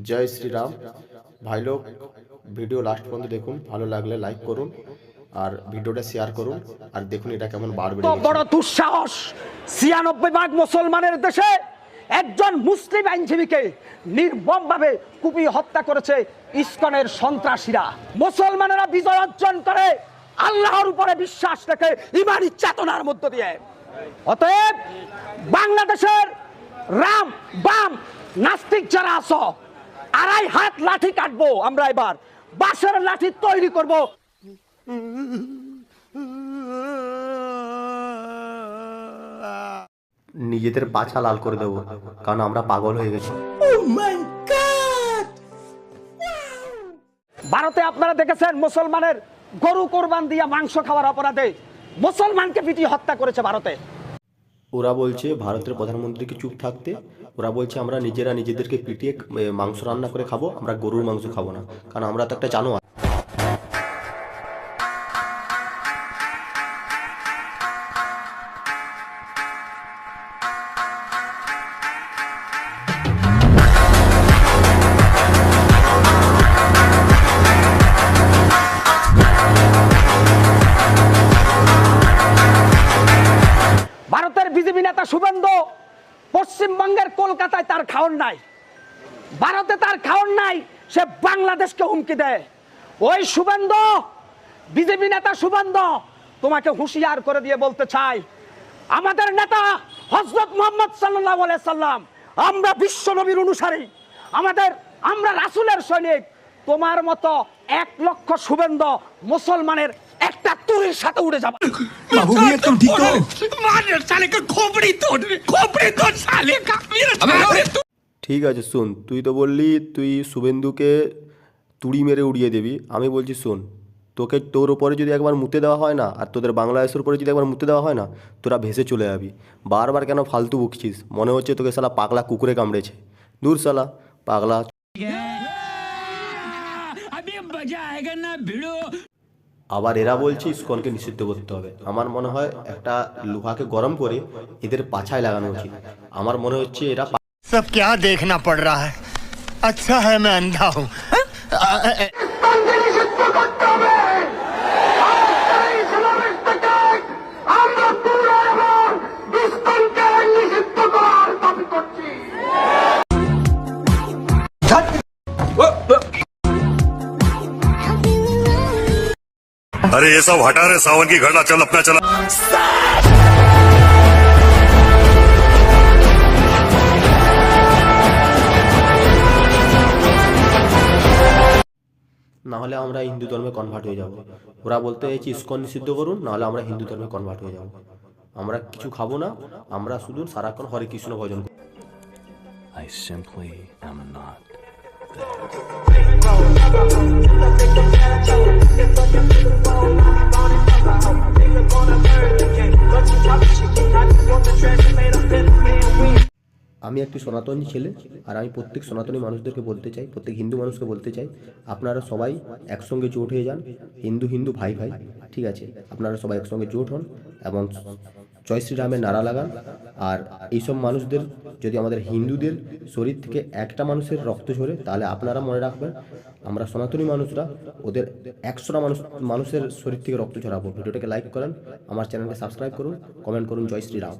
জয় শ্রীরাম। ভাই লোক, video last পর্যন্ত দেখুন, ভালো লাগলে লাইক করুন আর ভিডিওটা শেয়ার করুন আর দেখুন এটা কেমন বার বেড়ে গেছে। বড় দুঃসাহস! ৯৬ ভাগ মুসলমানের দেশে একজন মুসলিম আইনজীবীকে নির্মমভাবে কুপিয়ে হত্যা করেছে ইসকনের সন্ত্রাসীরা। মুসলমানেরা বিজয় অর্জন করে আল্লাহর উপরে বিশ্বাস রেখে ইমানি চেতনার মধ্য দিয়ে। অতএব বাংলাদেশের রাম বাম নাস্তিক যারা আছো, ২.৫ হাত লাঠি কাটবো আমরা, এবার বাঁশের লাঠি তৈরি করব। নিজেদের পাছা লাল করে দেবো, কারণ আমরা পাগল হয়ে গেছি। ভারতে আপনারা দেখেছেন মুসলমানের গরু কোরবান দিয়া মাংস খাওয়ার অপরাধে মুসলমানকে পিটিয়ে হত্যা করেছে ভারতে। ওরা বলছে ভারতের প্রধানমন্ত্রীকে চুপ থাকতে। ওরা বলছে আমরা নিজেরা নিজেদেরকে পিটিয়ে মাংস রান্না করে খাবো, আমরা গরুর মাংস খাবো না, কারণ আমরা তো একটা জানোয়ার। ভারতের বিজেপি নেতা শুভেন্দু পশ্চিমবঙ্গের কলকাতায় তার খাওয়ার নাই, ভারতে তার খাওয়ার নাই, সে বাংলাদেশকে হুমকি দেয়। ওই শুভেন্দু, বিজেপি নেতা শুভেন্দু, তোমাকে হুঁশিয়ার করে দিয়ে বলতে চাই, আমাদের নেতা হযরত মুহাম্মদ সাল্লাল্লাহু আলাইহি সাল্লাম, আমরা বিশ্ব নবীর অনুসারী, আমরা রাসূলের সৈনিক। তোমার মতো ১ লক্ষ শুভেন্দু মুসলমানের একটা তুরির সাথে উড়ে যাবে। बाबू भैया तुम ठीक हो? मार साले का खोपड़ी तोड़ साले का ঠিক আছে শোন, তুই তো বললি তুই শুভেন্দুকে তুড়ি মেরে উড়িয়ে দিবি। আমি বলছি শোন, তোর ওপরে যদি একবার মুতে দেওয়া হয় না, আর তোদের বাংলাদেশের উপরে যদি একবার মুতে দেওয়া হয় না, তোরা ভেসে চলে যাবি। বারবার কেন ফালতু বকছিস? মনে হচ্ছে তোকে শালা পাগলা কুকুরে কামড়েছে। দূর শালা পাগলা। अभी मजा आएगा ना भिड़ो। আবার এরা বলছে ইসকনকে নিষিদ্ধ করতে হবে। আমার মনে হয় একটা লোহাকে গরম করে এদের পাছায় লাগানো উচিত। আমার মনে হচ্ছে এরা सब क्या देखना पड़ रहा है? अच्छा है मैं अंधा हूँ। अरे ये सब हटा रे, सावन की घटना, चल अपना चला। না হলে আমরা হিন্দু ধর্মে কনভার্ট হয়ে যাব। ওরা বলতে চাইছে ইসকন নিষিদ্ধ করুন, নাহলে আমরা হিন্দু ধর্মে কনভার্ট হয়ে যাব। আমরা কিছু খাবো না, আমরা শুধু সারাক্ষণ হরে কৃষ্ণ ভজন করব। I simply am not there. আমি একটি সনাতনী ছেলে, আর আমি প্রত্যেক সনাতনী মানুষদেরকে বলতে চাই, প্রত্যেক হিন্দু মানুষকে বলতে চাই, আপনারা সবাই একসঙ্গে জোট হয়ে যান। হিন্দু ভাই ভাই, ঠিক আছে? আপনারা সবাই একসঙ্গে জোট হন এবং জয় শ্রীরামের নারা লাগান। আর এইসব মানুষদের, যদি আমাদের হিন্দুদের শরীর থেকে একটা মানুষের রক্ত ঝরে, তাহলে আপনারা মনে রাখবেন আমরা সনাতনী মানুষরা ওদের ১০০টা মানুষের শরীর থেকে রক্ত ঝরাবো। ভিডিওটাকে লাইক করেন, আমার চ্যানেলকে সাবস্ক্রাইব করুন, কমেন্ট করুন। জয় শ্রীরাম।